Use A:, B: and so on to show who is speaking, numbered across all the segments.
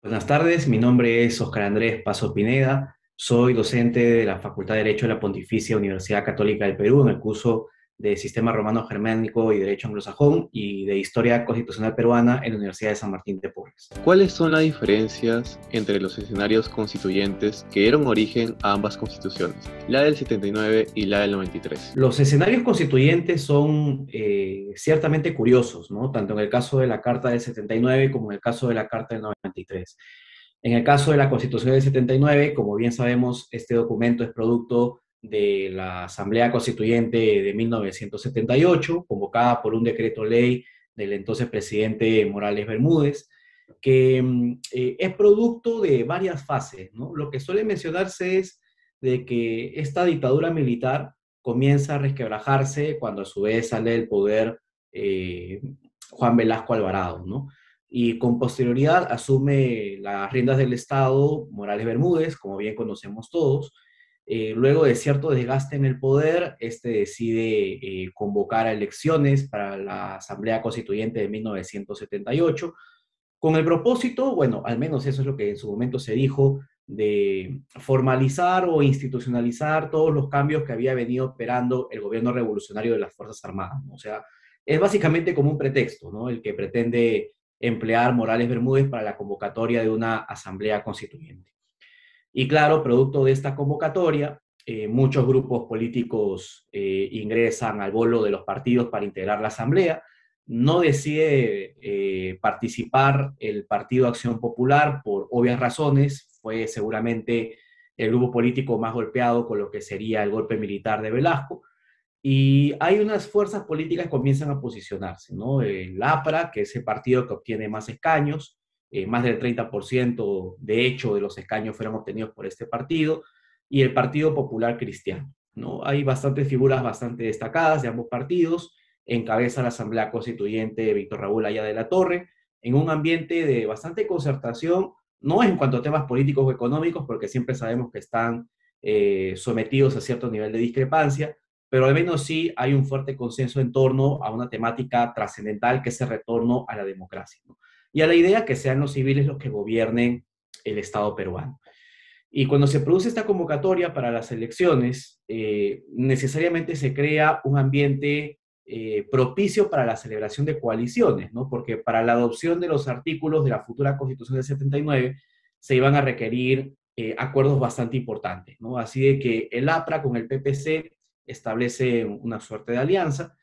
A: Buenas tardes, mi nombre es Oscar Andrés Paso Pineda, soy docente de la Facultad de Derecho de la Pontificia Universidad Católica del Perú en el curso de Sistema Romano Germánico y Derecho Anglosajón y de Historia Constitucional Peruana en la Universidad de San Martín de Porres.
B: ¿Cuáles son las diferencias entre los escenarios constituyentes que dieron origen a ambas constituciones, la del 79 y la del 93?
A: Los escenarios constituyentes son ciertamente curiosos, ¿no? Tanto en el caso de la Carta del 79 como en el caso de la Carta del 93. En el caso de la Constitución del 79, como bien sabemos, este documento es producto de la Asamblea Constituyente de 1978, convocada por un decreto ley del entonces presidente Morales Bermúdez, que es producto de varias fases, ¿no? Lo que suele mencionarse es de que esta dictadura militar comienza a resquebrajarse cuando a su vez sale del poder eh, Juan Velasco Alvarado, ¿no? Y con posterioridad asume las riendas del Estado Morales Bermúdez, como bien conocemos todos. Luego de cierto desgaste en el poder, este decide convocar a elecciones para la Asamblea Constituyente de 1978, con el propósito, bueno, al menos eso es lo que en su momento se dijo, de formalizar o institucionalizar todos los cambios que había venido operando el gobierno revolucionario de las Fuerzas Armadas, ¿no? O sea, es básicamente como un pretexto, ¿no? El que pretende emplear Morales Bermúdez para la convocatoria de una asamblea constituyente. Y claro, producto de esta convocatoria, muchos grupos políticos ingresan al bolo de los partidos para integrar la asamblea. No decide participar el Partido Acción Popular por obvias razones. Fue seguramente el grupo político más golpeado con lo que sería el golpe militar de Velasco. Y hay unas fuerzas políticas que comienzan a posicionarse, ¿no? El APRA, que es el partido que obtiene más escaños, más del 30% de hecho de los escaños fueron obtenidos por este partido, y el Partido Popular Cristiano, ¿no? Hay bastantes figuras bastante destacadas de ambos partidos, encabeza la Asamblea Constituyente Víctor Raúl Haya de la Torre, en un ambiente de bastante concertación, no en cuanto a temas políticos o económicos, porque siempre sabemos que están sometidos a cierto nivel de discrepancia, pero al menos sí hay un fuerte consenso en torno a una temática trascendental que es el retorno a la democracia, ¿no? Y a la idea que sean los civiles los que gobiernen el Estado peruano. Y cuando se produce esta convocatoria para las elecciones, necesariamente se crea un ambiente propicio para la celebración de coaliciones, ¿no? Porque para la adopción de los artículos de la futura Constitución del 79 se iban a requerir acuerdos bastante importantes, ¿no? Así de que el APRA con el PPC establece una suerte de alianza,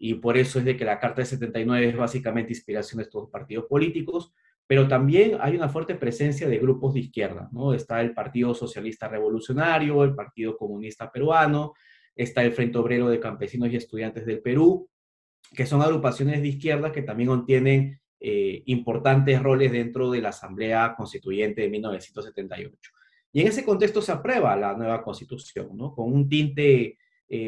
A: y por eso es de que la Carta del 79 es básicamente inspiración de estos partidos políticos, pero también hay una fuerte presencia de grupos de izquierda, ¿no? Está el Partido Socialista Revolucionario, el Partido Comunista Peruano, está el Frente Obrero de Campesinos y Estudiantes del Perú, que son agrupaciones de izquierda que también tienen importantes roles dentro de la Asamblea Constituyente de 1978. Y en ese contexto se aprueba la nueva Constitución, ¿no? Con un tinte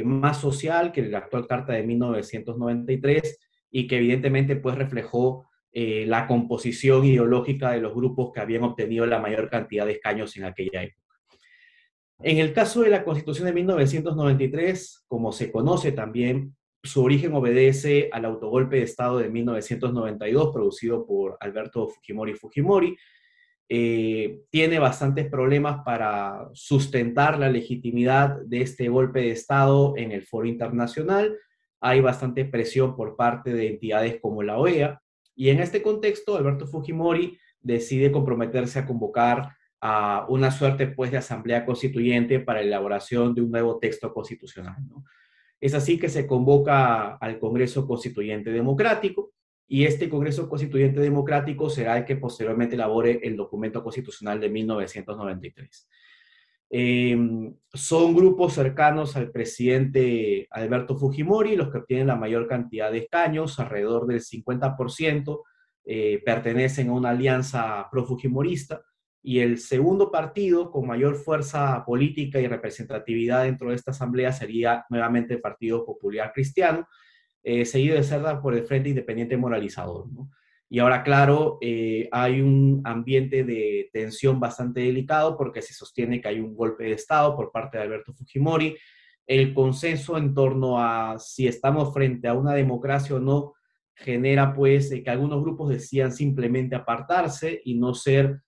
A: más social que la actual Carta de 1993 y que evidentemente pues reflejó la composición ideológica de los grupos que habían obtenido la mayor cantidad de escaños en aquella época. En el caso de la Constitución de 1993, como se conoce también, su origen obedece al autogolpe de Estado de 1992 producido por Alberto Fujimori Fujimori. Tiene bastantes problemas para sustentar la legitimidad de este golpe de Estado en el foro internacional. Hay bastante presión por parte de entidades como la OEA. Y en este contexto, Alberto Fujimori decide comprometerse a convocar a una suerte pues, de asamblea constituyente para la elaboración de un nuevo texto constitucional, ¿no? Es así que se convoca al Congreso Constituyente Democrático, y este Congreso Constituyente Democrático será el que posteriormente elabore el documento constitucional de 1993. Son grupos cercanos al presidente Alberto Fujimori los que obtienen la mayor cantidad de escaños, alrededor del 50%, pertenecen a una alianza pro-fujimorista, y el segundo partido con mayor fuerza política y representatividad dentro de esta asamblea sería nuevamente el Partido Popular Cristiano, seguido de cerda por el Frente Independiente Moralizador, ¿no? Y ahora, claro, hay un ambiente de tensión bastante delicado porque se sostiene que hay un golpe de Estado por parte de Alberto Fujimori. El consenso en torno a si estamos frente a una democracia o no genera pues que algunos grupos decían simplemente apartarse y no ser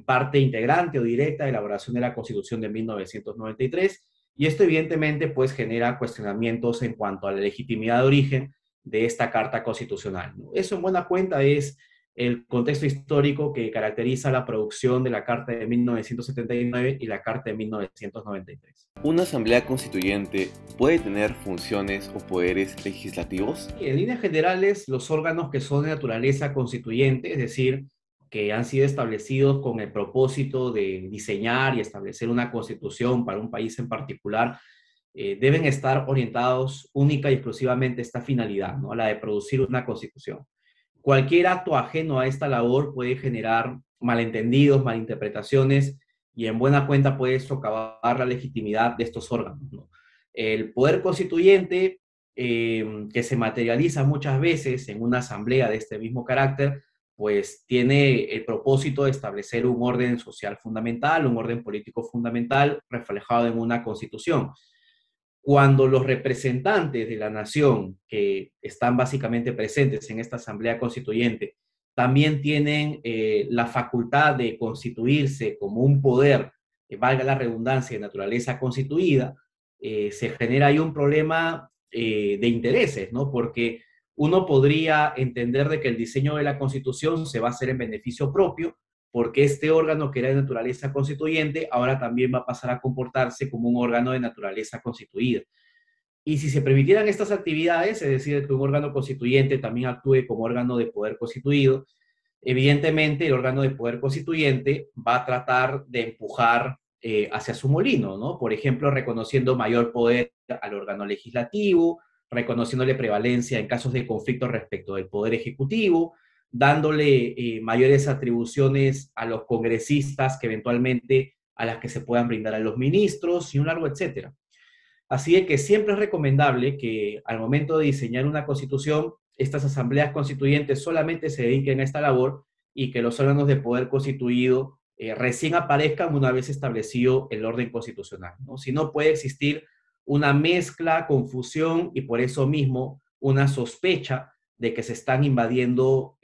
A: parte integrante o directa de la elaboración de la Constitución de 1993, y esto evidentemente pues genera cuestionamientos en cuanto a la legitimidad de origen de esta Carta Constitucional, ¿no? Eso en buena cuenta es el contexto histórico que caracteriza la producción de la Carta de 1979 y la Carta de 1993.
B: ¿Una asamblea constituyente puede tener funciones o poderes legislativos?
A: En líneas generales, los órganos que son de naturaleza constituyente, es decir, que han sido establecidos con el propósito de diseñar y establecer una constitución para un país en particular, deben estar orientados única y exclusivamente a esta finalidad, ¿no? La de producir una constitución. Cualquier acto ajeno a esta labor puede generar malentendidos, malinterpretaciones y en buena cuenta puede socavar la legitimidad de estos órganos, ¿no? El poder constituyente, que se materializa muchas veces en una asamblea de este mismo carácter, pues tiene el propósito de establecer un orden social fundamental, un orden político fundamental reflejado en una constitución. Cuando los representantes de la nación que están básicamente presentes en esta asamblea constituyente también tienen la facultad de constituirse como un poder, valga la redundancia, de naturaleza constituida, se genera ahí un problema de intereses, ¿no? Porque uno podría entender de que el diseño de la Constitución se va a hacer en beneficio propio, porque este órgano que era de naturaleza constituyente ahora también va a pasar a comportarse como un órgano de naturaleza constituida. Y si se permitieran estas actividades, es decir, que un órgano constituyente también actúe como órgano de poder constituido, evidentemente el órgano de poder constituyente va a tratar de empujar hacia su molino, ¿no? Por ejemplo, reconociendo mayor poder al órgano legislativo, reconociéndole prevalencia en casos de conflicto respecto del poder ejecutivo, dándole mayores atribuciones a los congresistas que eventualmente a las que se puedan brindar a los ministros y un largo etcétera. Así que siempre es recomendable que al momento de diseñar una constitución, estas asambleas constituyentes solamente se dediquen a esta labor y que los órganos de poder constituido recién aparezcan una vez establecido el orden constitucional, ¿no? Si no, puede existir una mezcla, confusión y por eso mismo una sospecha de que se están invadiendo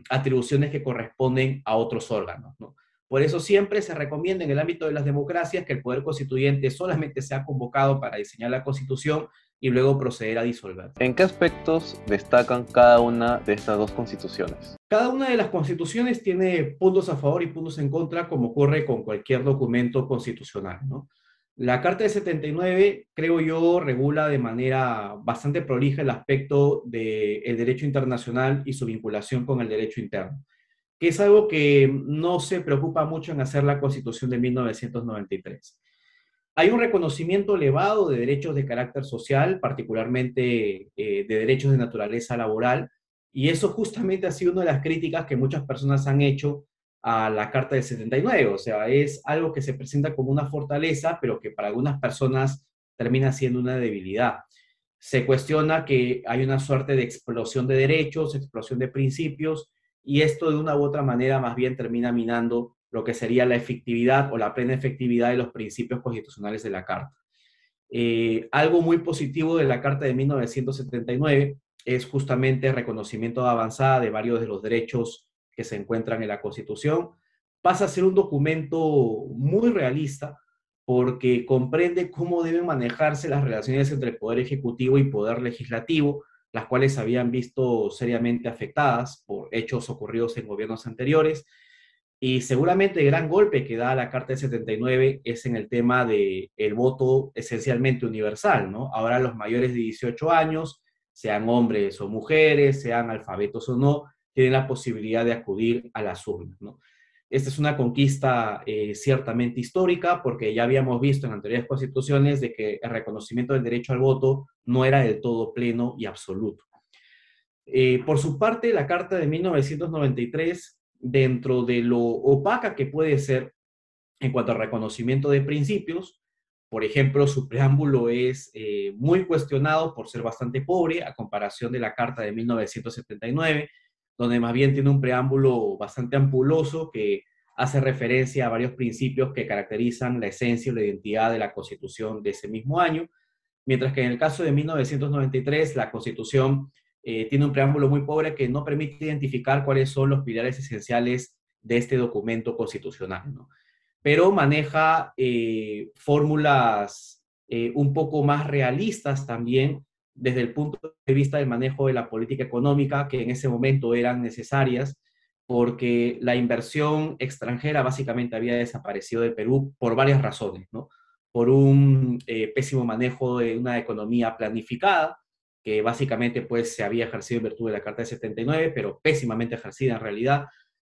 A: atribuciones que corresponden a otros órganos, ¿no? Por eso siempre se recomienda en el ámbito de las democracias que el poder constituyente solamente sea convocado para diseñar la constitución y luego proceder a disolver.
B: ¿En qué aspectos destacan cada una de estas dos constituciones?
A: Cada una de las constituciones tiene puntos a favor y puntos en contra, como ocurre con cualquier documento constitucional, ¿no? La Carta de 79, creo yo, regula de manera bastante prolija el aspecto del derecho internacional y su vinculación con el derecho interno, que es algo que no se preocupa mucho en hacer la Constitución de 1993. Hay un reconocimiento elevado de derechos de carácter social, particularmente de derechos de naturaleza laboral, y eso justamente ha sido una de las críticas que muchas personas han hecho a la Carta del 79. O sea, es algo que se presenta como una fortaleza, pero que para algunas personas termina siendo una debilidad. Se cuestiona que hay una suerte de explosión de derechos, explosión de principios, y esto de una u otra manera más bien termina minando lo que sería la efectividad o la plena efectividad de los principios constitucionales de la Carta. Algo muy positivo de la Carta de 1979 es justamente el reconocimiento de avanzada de varios de los derechos que se encuentran en la Constitución. Pasa a ser un documento muy realista porque comprende cómo deben manejarse las relaciones entre el Poder Ejecutivo y Poder Legislativo, las cuales se habían visto seriamente afectadas por hechos ocurridos en gobiernos anteriores. Y seguramente el gran golpe que da la Carta del 79 es en el tema del voto esencialmente universal, ¿no? Ahora los mayores de 18 años, sean hombres o mujeres, sean alfabetos o no, tienen la posibilidad de acudir a las urnas, ¿no? Esta es una conquista ciertamente histórica porque ya habíamos visto en anteriores constituciones de que el reconocimiento del derecho al voto no era del todo pleno y absoluto. Por su parte, la Carta de 1993, dentro de lo opaca que puede ser en cuanto al reconocimiento de principios, por ejemplo, su preámbulo es muy cuestionado por ser bastante pobre a comparación de la Carta de 1979, donde más bien tiene un preámbulo bastante ampuloso que hace referencia a varios principios que caracterizan la esencia y la identidad de la Constitución de ese mismo año, mientras que en el caso de 1993 la Constitución tiene un preámbulo muy pobre que no permite identificar cuáles son los pilares esenciales de este documento constitucional, ¿no? Pero maneja fórmulas un poco más realistas también desde el punto de vista del manejo de la política económica, que en ese momento eran necesarias, porque la inversión extranjera básicamente había desaparecido de Perú por varias razones, ¿no? Por un pésimo manejo de una economía planificada, que básicamente pues se había ejercido en virtud de la Carta de 79, pero pésimamente ejercida en realidad.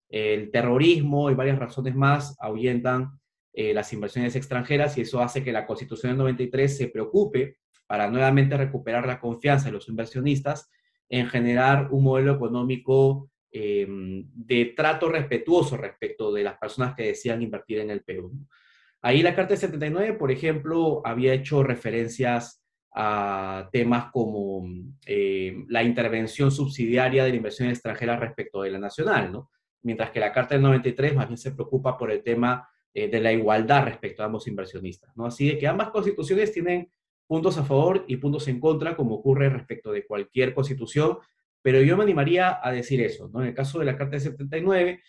A: El terrorismo y varias razones más ahuyentan las inversiones extranjeras y eso hace que la Constitución del 93 se preocupe para nuevamente recuperar la confianza de los inversionistas en generar un modelo económico de trato respetuoso respecto de las personas que decían invertir en el Perú. Ahí la Carta de 79, por ejemplo, había hecho referencias a temas como la intervención subsidiaria de la inversión extranjera respecto de la nacional, ¿no? Mientras que la Carta del 93 más bien se preocupa por el tema de la igualdad respecto a ambos inversionistas, ¿no? Así de que ambas constituciones tienen puntos a favor y puntos en contra, como ocurre respecto de cualquier constitución, pero yo me animaría a decir eso, ¿no? En el caso de la Carta de 79,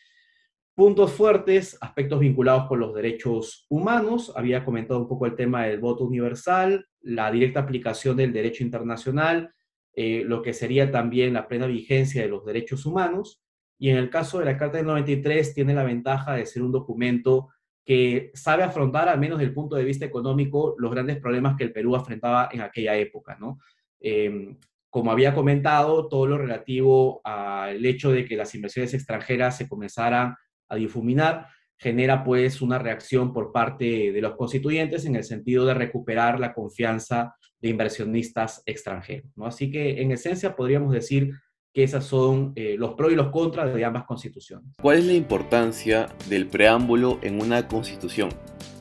A: puntos fuertes, aspectos vinculados con los derechos humanos, había comentado un poco el tema del voto universal, la directa aplicación del derecho internacional, lo que sería también la plena vigencia de los derechos humanos, y en el caso de la Carta del 93 tiene la ventaja de ser un documento que sabe afrontar, al menos desde el punto de vista económico, los grandes problemas que el Perú afrontaba en aquella época, ¿no? Como había comentado, todo lo relativo al hecho de que las inversiones extranjeras se comenzaran a difuminar, genera pues una reacción por parte de los constituyentes en el sentido de recuperar la confianza de inversionistas extranjeros, ¿no? Así que en esencia podríamos decir que esos son los pros y los contras de ambas constituciones.
B: ¿Cuál es la importancia del preámbulo en una constitución?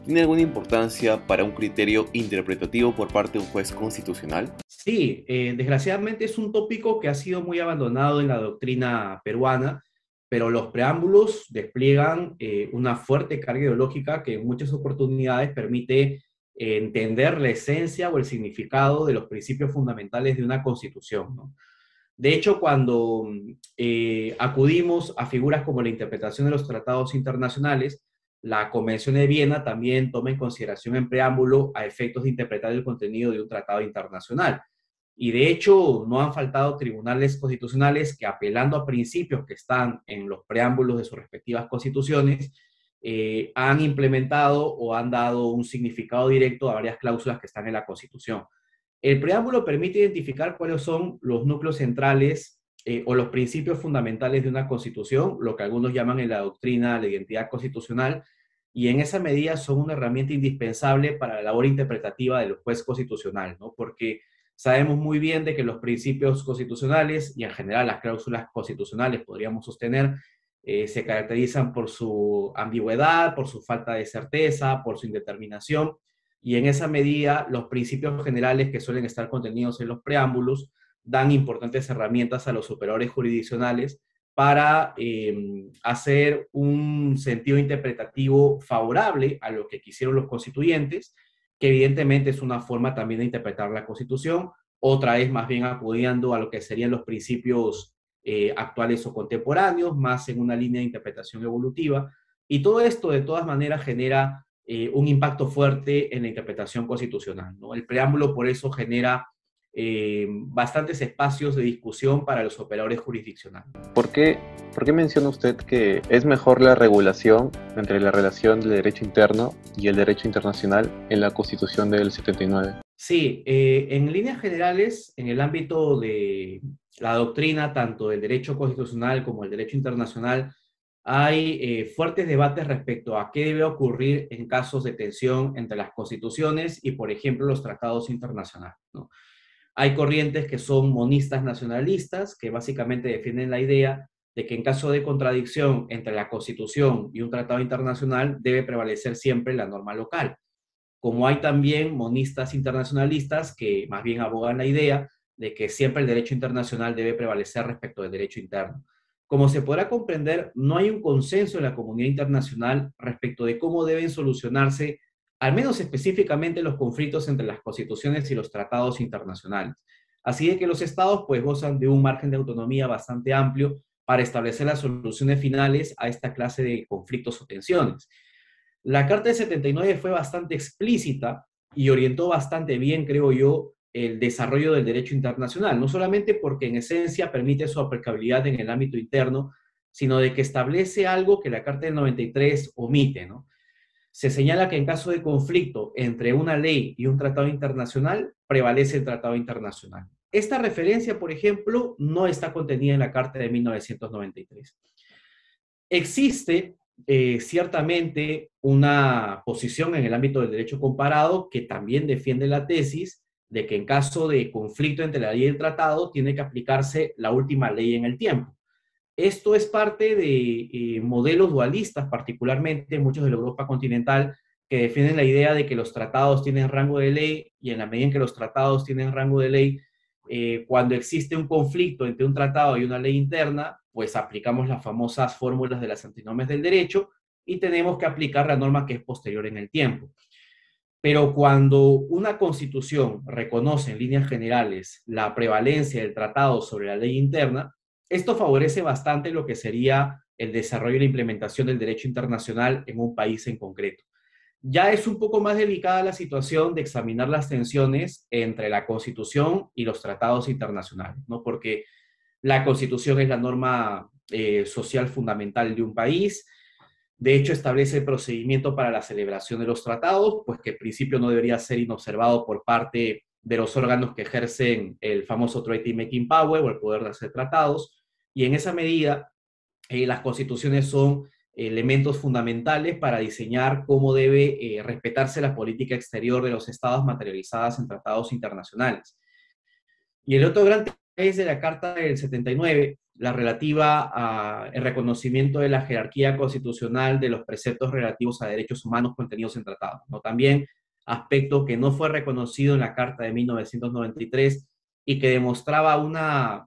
B: ¿Tiene alguna importancia para un criterio interpretativo por parte de un juez constitucional?
A: Sí, desgraciadamente es un tópico que ha sido muy abandonado en la doctrina peruana, pero los preámbulos despliegan una fuerte carga ideológica que en muchas oportunidades permite entender la esencia o el significado de los principios fundamentales de una constitución, ¿no? De hecho, cuando acudimos a figuras como la interpretación de los tratados internacionales, la Convención de Viena también toma en consideración en preámbulo a efectos de interpretar el contenido de un tratado internacional. Y de hecho, no han faltado tribunales constitucionales que, apelando a principios que están en los preámbulos de sus respectivas constituciones, han implementado o han dado un significado directo a varias cláusulas que están en la Constitución. El preámbulo permite identificar cuáles son los núcleos centrales o los principios fundamentales de una constitución, lo que algunos llaman en la doctrina la identidad constitucional, y en esa medida son una herramienta indispensable para la labor interpretativa del juez constitucional, ¿no? Porque sabemos muy bien de que los principios constitucionales y en general las cláusulas constitucionales, podríamos sostener, se caracterizan por su ambigüedad, por su falta de certeza, por su indeterminación, y en esa medida los principios generales que suelen estar contenidos en los preámbulos dan importantes herramientas a los operadores jurisdiccionales para hacer un sentido interpretativo favorable a lo que quisieron los constituyentes, que evidentemente es una forma también de interpretar la Constitución, otra vez más bien acudiendo a lo que serían los principios actuales o contemporáneos, más en una línea de interpretación evolutiva, y todo esto de todas maneras genera un impacto fuerte en la interpretación constitucional, ¿no? El preámbulo por eso genera bastantes espacios de discusión para los operadores jurisdiccionales.
B: ¿Por qué menciona usted que es mejor la regulación entre la relación del derecho interno y el derecho internacional en la Constitución del 79?
A: Sí, en líneas generales, en el ámbito de la doctrina, tanto del derecho constitucional como del derecho internacional, hay fuertes debates respecto a qué debe ocurrir en casos de tensión entre las constituciones y, por ejemplo, los tratados internacionales, ¿no? Hay corrientes que son monistas nacionalistas, que básicamente defienden la idea de que en caso de contradicción entre la Constitución y un tratado internacional debe prevalecer siempre la norma local. Como hay también monistas internacionalistas que más bien abogan la idea de que siempre el derecho internacional debe prevalecer respecto del derecho interno. Como se podrá comprender, no hay un consenso en la comunidad internacional respecto de cómo deben solucionarse, al menos específicamente, los conflictos entre las constituciones y los tratados internacionales. Así de que los estados pues gozan de un margen de autonomía bastante amplio para establecer las soluciones finales a esta clase de conflictos o tensiones. La Carta del 79 fue bastante explícita y orientó bastante bien, creo yo, el desarrollo del derecho internacional, no solamente porque en esencia permite su aplicabilidad en el ámbito interno, sino de que establece algo que la Carta del 93 omite, ¿no? Se señala que en caso de conflicto entre una ley y un tratado internacional, prevalece el tratado internacional. Esta referencia, por ejemplo, no está contenida en la Carta de 1993. Existe ciertamente una posición en el ámbito del derecho comparado que también defiende la tesis de que en caso de conflicto entre la ley y el tratado tiene que aplicarse la última ley en el tiempo. Esto es parte de modelos dualistas, particularmente muchos de la Europa continental, que defienden la idea de que los tratados tienen rango de ley y en la medida en que los tratados tienen rango de ley, cuando existe un conflicto entre un tratado y una ley interna, pues aplicamos las famosas fórmulas de las antinomes del derecho y tenemos que aplicar la norma que es posterior en el tiempo. Pero cuando una constitución reconoce en líneas generales la prevalencia del tratado sobre la ley interna, esto favorece bastante lo que sería el desarrollo y la implementación del derecho internacional en un país en concreto. Ya es un poco más delicada la situación de examinar las tensiones entre la Constitución y los tratados internacionales, ¿no? Porque la Constitución es la norma social fundamental de un país. De hecho, establece el procedimiento para la celebración de los tratados, pues que en principio no debería ser inobservado por parte de los órganos que ejercen el famoso Treaty Making Power o el poder de hacer tratados. Y en esa medida, las constituciones son elementos fundamentales para diseñar cómo debe respetarse la política exterior de los estados materializadas en tratados internacionales. Y el otro gran tema es de la Carta del 79, la relativa al reconocimiento de la jerarquía constitucional de los preceptos relativos a derechos humanos contenidos en tratados, ¿no? También aspecto que no fue reconocido en la Carta de 1993 y que demostraba una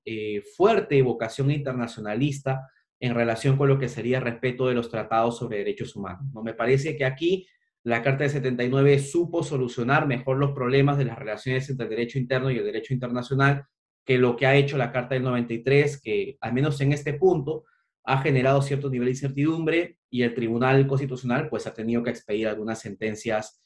A: fuerte vocación internacionalista en relación con lo que sería el respeto de los tratados sobre derechos humanos, ¿no? Me parece que aquí la Carta de 79 supo solucionar mejor los problemas de las relaciones entre el derecho interno y el derecho internacional que lo que ha hecho la Carta del 93, que al menos en este punto ha generado cierto nivel de incertidumbre y el Tribunal Constitucional pues ha tenido que expedir algunas sentencias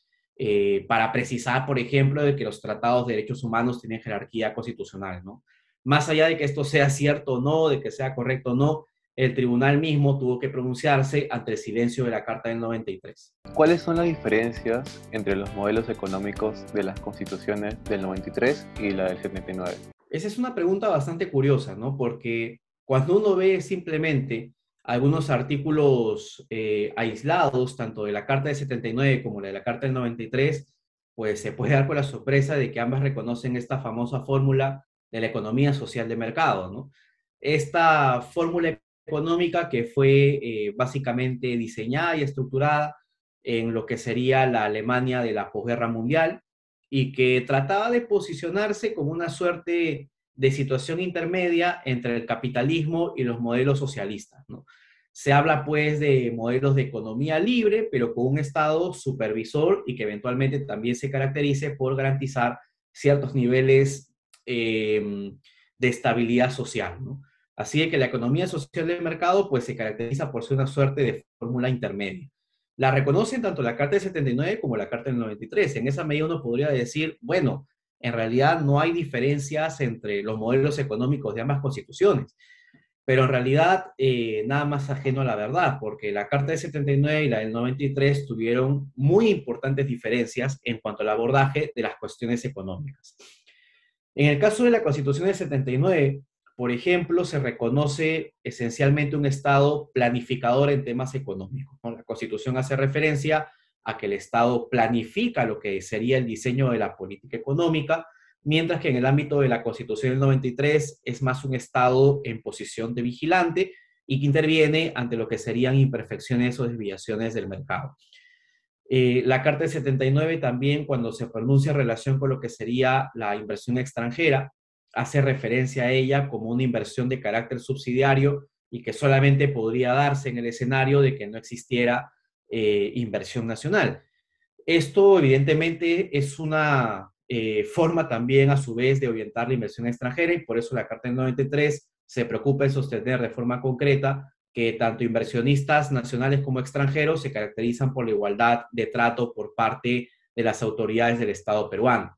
A: para precisar, por ejemplo, de que los tratados de derechos humanos tienen jerarquía constitucional, ¿no? Más allá de que esto sea cierto o no, de que sea correcto o no, el tribunal mismo tuvo que pronunciarse ante el silencio de la Carta del 93.
B: ¿Cuáles son las diferencias entre los modelos económicos de las constituciones del 93 y la del 79?
A: Esa es una pregunta bastante curiosa, ¿no? Porque cuando uno ve simplemente algunos artículos aislados, tanto de la Carta del 79 como de la Carta del 93, pues se puede dar con la sorpresa de que ambas reconocen esta famosa fórmula de la economía social de mercado, ¿no? Esta fórmula económica que fue básicamente diseñada y estructurada en lo que sería la Alemania de la posguerra mundial y que trataba de posicionarse como una suerte de situación intermedia entre el capitalismo y los modelos socialistas, ¿no? Se habla pues de modelos de economía libre, pero con un Estado supervisor y que eventualmente también se caracterice por garantizar ciertos niveles de estabilidad social, ¿no? Así que la economía social del mercado pues se caracteriza por ser una suerte de fórmula intermedia. La reconocen tanto la Carta del 79 como la Carta del 93. En esa medida uno podría decir, bueno, en realidad no hay diferencias entre los modelos económicos de ambas constituciones, pero en realidad nada más ajeno a la verdad, porque la Carta del 79 y la del 93 tuvieron muy importantes diferencias en cuanto al abordaje de las cuestiones económicas. En el caso de la Constitución del 79, por ejemplo, se reconoce esencialmente un Estado planificador en temas económicos, ¿no? La Constitución hace referencia a que el Estado planifica lo que sería el diseño de la política económica, mientras que en el ámbito de la Constitución del 93 es más un Estado en posición de vigilante y que interviene ante lo que serían imperfecciones o desviaciones del mercado. La Carta del 79 también, cuando se pronuncia en relación con lo que sería la inversión extranjera, hace referencia a ella como una inversión de carácter subsidiario y que solamente podría darse en el escenario de que no existiera inversión nacional. Esto evidentemente es una forma también a su vez de orientar la inversión extranjera y por eso la Carta del 93 se preocupa en sostener de forma concreta que tanto inversionistas nacionales como extranjeros se caracterizan por la igualdad de trato por parte de las autoridades del Estado peruano.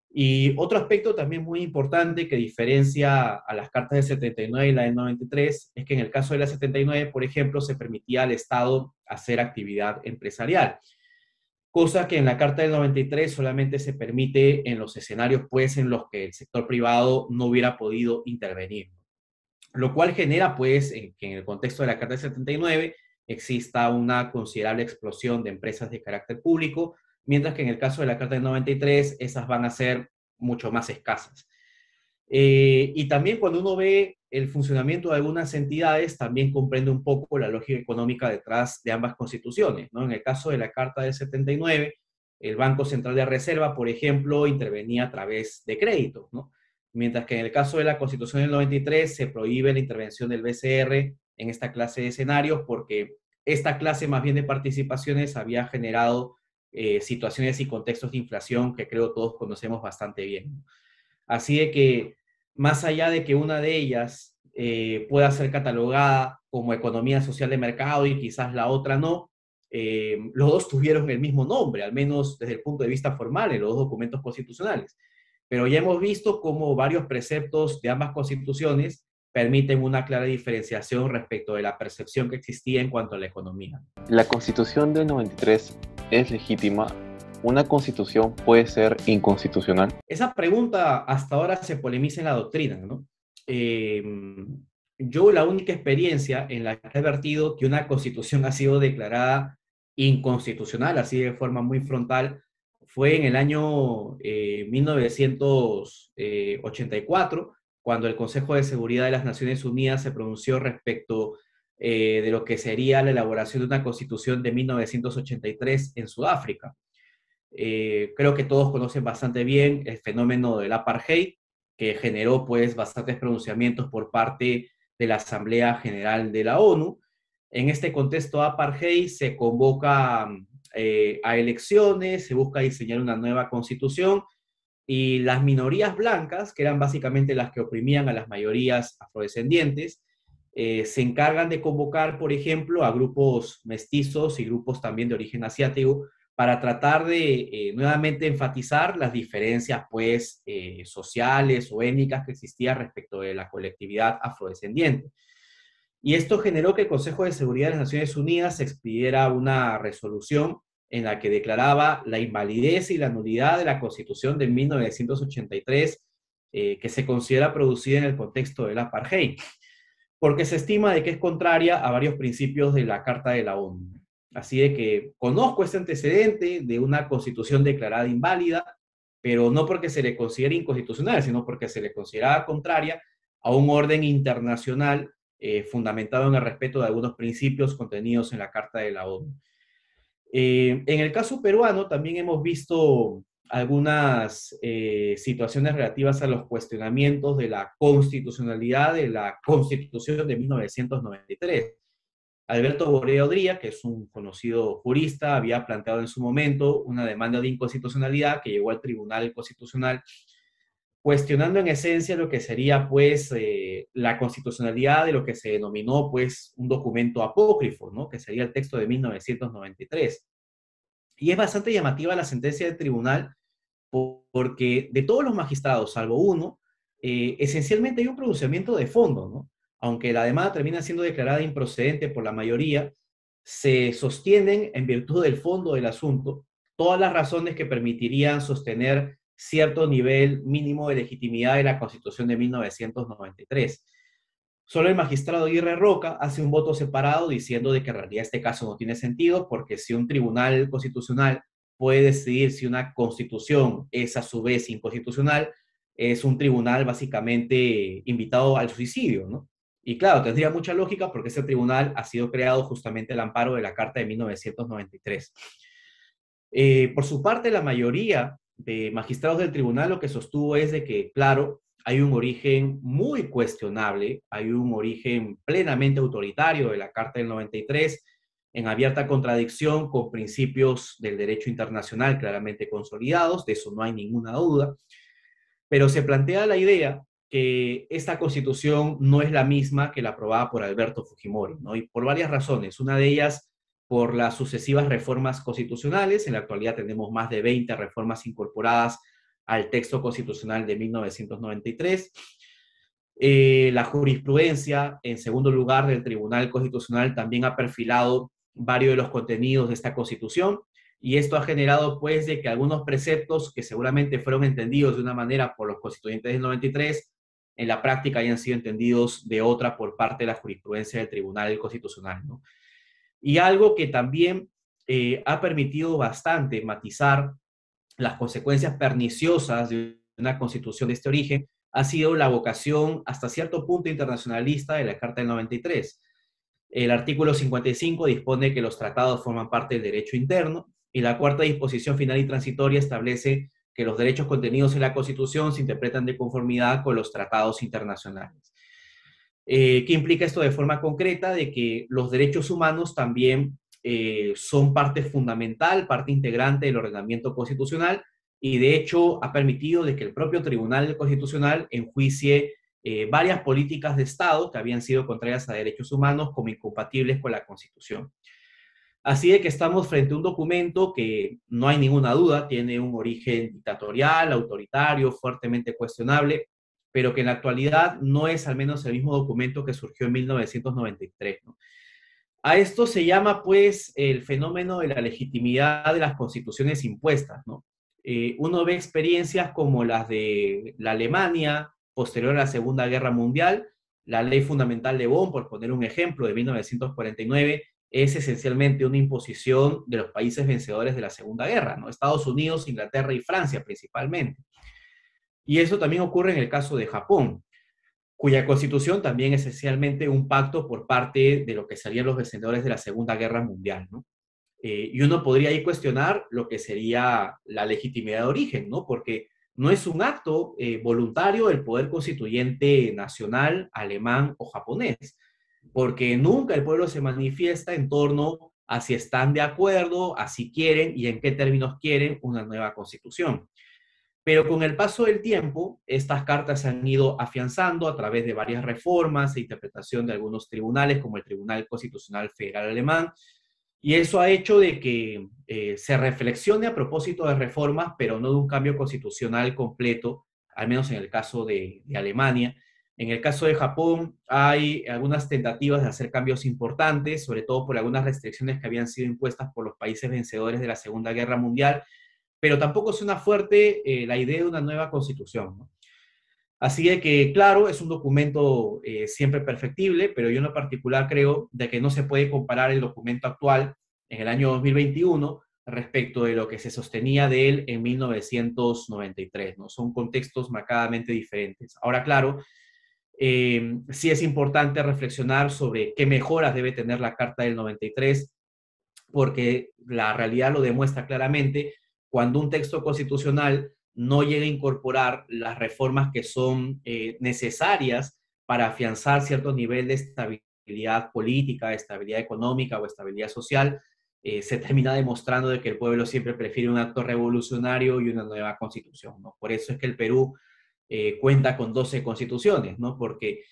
A: Y otro aspecto también muy importante que diferencia a las cartas del 79 y la del 93 es que en el caso de la 79, por ejemplo, se permitía al Estado hacer actividad empresarial, cosa que en la carta del 93 solamente se permite en los escenarios pues en los que el sector privado no hubiera podido intervenir, lo cual genera pues que en el contexto de la carta del 79 exista una considerable explosión de empresas de carácter público, mientras que en el caso de la carta del 93 esas van a ser mucho más escasas. Y también cuando uno ve el funcionamiento de algunas entidades, también comprende un poco la lógica económica detrás de ambas constituciones, ¿no? En el caso de la Carta del 79, el Banco Central de Reserva, por ejemplo, intervenía a través de créditos, ¿no? Mientras que en el caso de la Constitución del 93 se prohíbe la intervención del BCR en esta clase de escenarios porque esta clase más bien de participaciones había generado situaciones y contextos de inflación que creo todos conocemos bastante bien. Así de que, más allá de que una de ellas pueda ser catalogada como economía social de mercado y quizás la otra no, los dos tuvieron el mismo nombre, al menos desde el punto de vista formal, en los dos documentos constitucionales. Pero ya hemos visto cómo varios preceptos de ambas constituciones permiten una clara diferenciación respecto de la percepción que existía en cuanto a la economía.
B: La Constitución del 93 es legítima. ¿Una constitución puede ser inconstitucional?
A: Esa pregunta hasta ahora se polemiza en la doctrina, ¿no? Yo la única experiencia en la que he vertido que una constitución ha sido declarada inconstitucional, así de forma muy frontal, fue en el año 1984, cuando el Consejo de Seguridad de las Naciones Unidas se pronunció respecto de lo que sería la elaboración de una constitución de 1983 en Sudáfrica. Creo que todos conocen bastante bien el fenómeno del apartheid, que generó pues bastantes pronunciamientos por parte de la Asamblea General de la ONU. En este contexto apartheid se convoca a elecciones, se busca diseñar una nueva constitución y las minorías blancas, que eran básicamente las que oprimían a las mayorías afrodescendientes, se encargan de convocar, por ejemplo, a grupos mestizos y grupos también de origen asiático para tratar de nuevamente enfatizar las diferencias pues sociales o étnicas que existían respecto de la colectividad afrodescendiente. Y esto generó que el Consejo de Seguridad de las Naciones Unidas expidiera una resolución en la que declaraba la invalidez y la nulidad de la Constitución de 1983, que se considera producida en el contexto del apartheid, porque se estima de que es contraria a varios principios de la Carta de la ONU. Así de que conozco este antecedente de una constitución declarada inválida, pero no porque se le considere inconstitucional, sino porque se le consideraba contraria a un orden internacional fundamentado en el respeto de algunos principios contenidos en la Carta de la ONU. En el caso peruano también hemos visto algunas situaciones relativas a los cuestionamientos de la constitucionalidad de la Constitución de 1993. Alberto Borea Odría, que es un conocido jurista, había planteado en su momento una demanda de inconstitucionalidad que llegó al Tribunal Constitucional, cuestionando en esencia lo que sería pues la constitucionalidad de lo que se denominó pues un documento apócrifo, ¿no? Que sería el texto de 1993. Y es bastante llamativa la sentencia del tribunal porque de todos los magistrados, salvo uno, esencialmente hay un pronunciamiento de fondo, ¿no? Aunque la demanda termina siendo declarada improcedente por la mayoría, se sostienen en virtud del fondo del asunto todas las razones que permitirían sostener cierto nivel mínimo de legitimidad de la Constitución de 1993. Solo el magistrado Aguirre Roca hace un voto separado diciendo de que en realidad este caso no tiene sentido porque si un tribunal constitucional puede decidir si una constitución es a su vez inconstitucional, es un tribunal básicamente invitado al suicidio, ¿no? Y claro, tendría mucha lógica porque ese tribunal ha sido creado justamente al amparo de la Carta de 1993. Por su parte, la mayoría de magistrados del tribunal lo que sostuvo es de que, claro, hay un origen muy cuestionable, hay un origen plenamente autoritario de la Carta del 93, en abierta contradicción con principios del derecho internacional claramente consolidados, de eso no hay ninguna duda, pero se plantea la idea que esta constitución no es la misma que la aprobada por Alberto Fujimori, ¿no? Y por varias razones. Una de ellas, por las sucesivas reformas constitucionales. En la actualidad tenemos más de 20 reformas incorporadas al texto constitucional de 1993. La jurisprudencia, en segundo lugar, del Tribunal Constitucional también ha perfilado varios de los contenidos de esta Constitución, y esto ha generado, pues, de que algunos preceptos que seguramente fueron entendidos de una manera por los constituyentes del 93, en la práctica hayan sido entendidos de otra por parte de la jurisprudencia del Tribunal Constitucional, ¿no? Y algo que también ha permitido bastante matizar las consecuencias perniciosas de una constitución de este origen ha sido la vocación hasta cierto punto internacionalista de la Carta del 93. El artículo 55 dispone que los tratados forman parte del derecho interno, y la cuarta disposición final y transitoria establece que los derechos contenidos en la Constitución se interpretan de conformidad con los tratados internacionales. ¿Qué implica esto de forma concreta? De que los derechos humanos también son parte fundamental, parte integrante del ordenamiento constitucional, y de hecho ha permitido de que el propio Tribunal Constitucional enjuicie varias políticas de Estado que habían sido contrarias a derechos humanos como incompatibles con la Constitución. Así de que estamos frente a un documento que no hay ninguna duda, tiene un origen dictatorial, autoritario, fuertemente cuestionable, pero que en la actualidad no es al menos el mismo documento que surgió en 1993, ¿no? A esto se llama, pues, el fenómeno de la legitimidad de las constituciones impuestas, ¿no? Uno ve experiencias como las de la Alemania posterior a la Segunda Guerra Mundial. La Ley Fundamental de Bonn, por poner un ejemplo, de 1949, es esencialmente una imposición de los países vencedores de la Segunda Guerra, ¿no? Estados Unidos, Inglaterra y Francia principalmente. Y eso también ocurre en el caso de Japón, cuya constitución también es esencialmente un pacto por parte de lo que serían los vencedores de la Segunda Guerra Mundial, ¿no? Y uno podría ahí cuestionar lo que sería la legitimidad de origen, ¿no? Porque no es un acto voluntario del poder constituyente nacional, alemán o japonés, porque nunca el pueblo se manifiesta en torno a si están de acuerdo, a si quieren y en qué términos quieren una nueva constitución. Pero con el paso del tiempo, estas cartas se han ido afianzando a través de varias reformas e interpretación de algunos tribunales, como el Tribunal Constitucional Federal Alemán, y eso ha hecho de que se reflexione a propósito de reformas, pero no de un cambio constitucional completo, al menos en el caso de Alemania. En el caso de Japón hay algunas tentativas de hacer cambios importantes, sobre todo por algunas restricciones que habían sido impuestas por los países vencedores de la Segunda Guerra Mundial, pero tampoco suena fuerte la idea de una nueva constitución, ¿no? Así de que, claro, es un documento siempre perfectible, pero yo en lo particular creo de que no se puede comparar el documento actual en el año 2021 respecto de lo que se sostenía de él en 1993, ¿no? Son contextos marcadamente diferentes. Ahora, claro, sí es importante reflexionar sobre qué mejoras debe tener la Carta del 93, porque la realidad lo demuestra claramente. Cuando un texto constitucional no llega a incorporar las reformas que son necesarias para afianzar cierto nivel de estabilidad política, estabilidad económica o estabilidad social, se termina demostrando de que el pueblo siempre prefiere un acto revolucionario y una nueva constitución, ¿no? Por eso es que el Perú cuenta con 12 constituciones, ¿no? Porque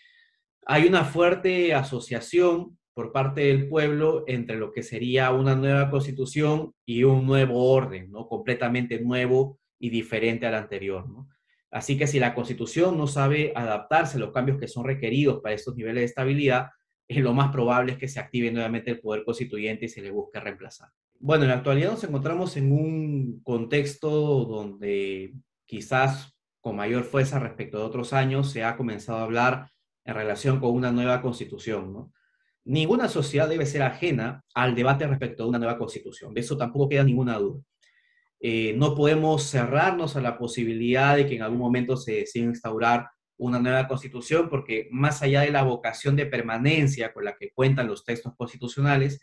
A: hay una fuerte asociación por parte del pueblo entre lo que sería una nueva constitución y un nuevo orden, ¿no? Completamente nuevo y diferente al anterior, ¿no? Así que si la constitución no sabe adaptarse a los cambios que son requeridos para estos niveles de estabilidad, lo más probable es que se active nuevamente el poder constituyente y se le busque reemplazar. Bueno, en la actualidad nos encontramos en un contexto donde quizás con mayor fuerza respecto de otros años se ha comenzado a hablar en relación con una nueva constitución, ¿no? Ninguna sociedad debe ser ajena al debate respecto de una nueva constitución, de eso tampoco queda ninguna duda. No podemos cerrarnos a la posibilidad de que en algún momento se decida instaurar una nueva constitución, porque más allá de la vocación de permanencia con la que cuentan los textos constitucionales,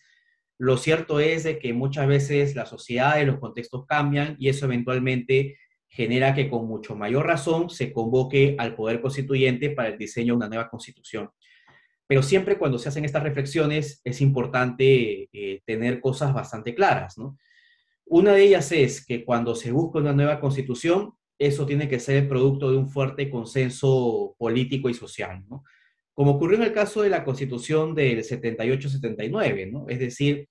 A: lo cierto es de que muchas veces la sociedad y los contextos cambian, y eso eventualmente genera que con mucho mayor razón se convoque al poder constituyente para el diseño de una nueva constitución. Pero siempre cuando se hacen estas reflexiones es importante tener cosas bastante claras, ¿no? Una de ellas es que cuando se busca una nueva constitución, eso tiene que ser el producto de un fuerte consenso político y social, ¿no? Como ocurrió en el caso de la Constitución del 78-79, ¿no? Es decir,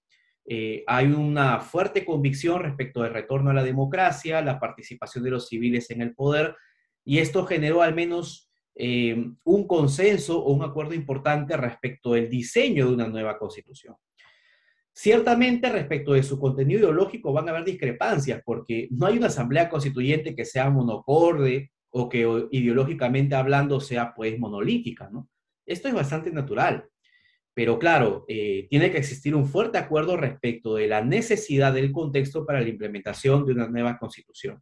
A: hay una fuerte convicción respecto del retorno a la democracia, la participación de los civiles en el poder, y esto generó al menos un consenso o un acuerdo importante respecto del diseño de una nueva constitución. Ciertamente, respecto de su contenido ideológico van a haber discrepancias, porque no hay una asamblea constituyente que sea monocorde o que ideológicamente hablando sea pues monolítica, ¿no? Esto es bastante natural, pero claro, tiene que existir un fuerte acuerdo respecto de la necesidad del contexto para la implementación de una nueva constitución.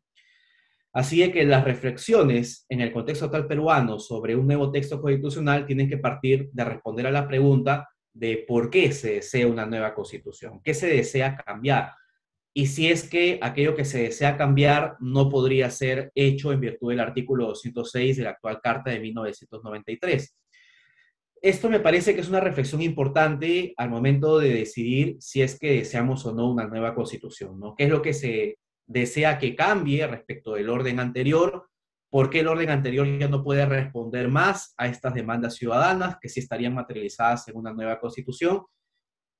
A: Así es que las reflexiones en el contexto actual peruano sobre un nuevo texto constitucional tienen que partir de responder a la pregunta de por qué se desea una nueva constitución, qué se desea cambiar, y si es que aquello que se desea cambiar no podría ser hecho en virtud del artículo 206 de la actual Carta de 1993. Esto me parece que es una reflexión importante al momento de decidir si es que deseamos o no una nueva constitución, ¿no? ¿Qué es lo que se desea que cambie respecto del orden anterior? ¿Por qué el orden anterior ya no puede responder más a estas demandas ciudadanas que sí estarían materializadas en una nueva constitución?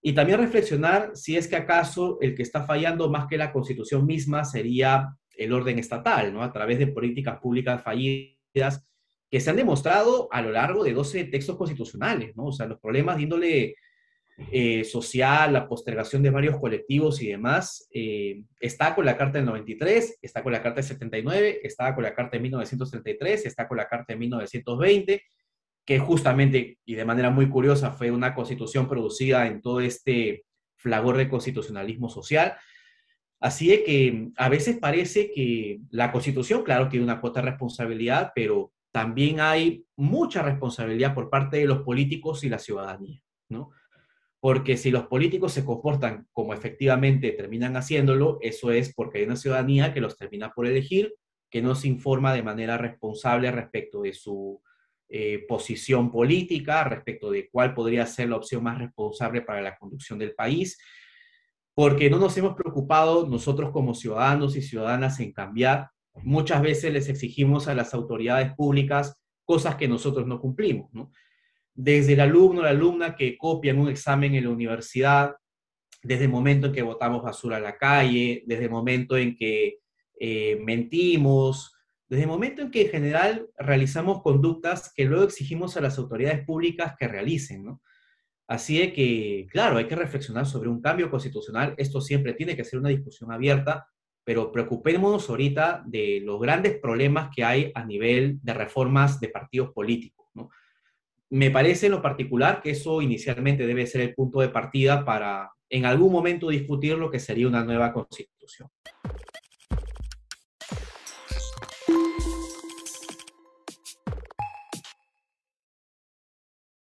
A: Y también reflexionar si es que acaso el que está fallando más que la constitución misma sería el orden estatal, ¿no? A través de políticas públicas fallidas que se han demostrado a lo largo de 12 textos constitucionales, ¿no? O sea, los problemas de índole social, la postergación de varios colectivos y demás, está con la Carta del 93, está con la Carta del 79, está con la Carta de 1933, está con la Carta de 1920, que justamente y de manera muy curiosa fue una constitución producida en todo este flagor de constitucionalismo social. Así de que a veces parece que la constitución, claro, tiene una cuota de responsabilidad, pero también hay mucha responsabilidad por parte de los políticos y la ciudadanía, ¿no? Porque si los políticos se comportan como efectivamente terminan haciéndolo, eso es porque hay una ciudadanía que los termina por elegir, que no se informa de manera responsable respecto de su posición política, respecto de cuál podría ser la opción más responsable para la conducción del país, porque no nos hemos preocupado nosotros como ciudadanos y ciudadanas en cambiar. Muchas veces les exigimos a las autoridades públicas cosas que nosotros no cumplimos, ¿no? Desde el alumno o la alumna que copian un examen en la universidad, desde el momento en que botamos basura a la calle, desde el momento en que mentimos, desde el momento en que en general realizamos conductas que luego exigimos a las autoridades públicas que realicen, ¿no? Así de que, claro, hay que reflexionar sobre un cambio constitucional. Esto siempre tiene que ser una discusión abierta, pero preocupémonos ahorita de los grandes problemas que hay a nivel de reformas de partidos políticos, ¿no? Me parece en lo particular que eso inicialmente debe ser el punto de partida para en algún momento discutir lo que sería una nueva constitución.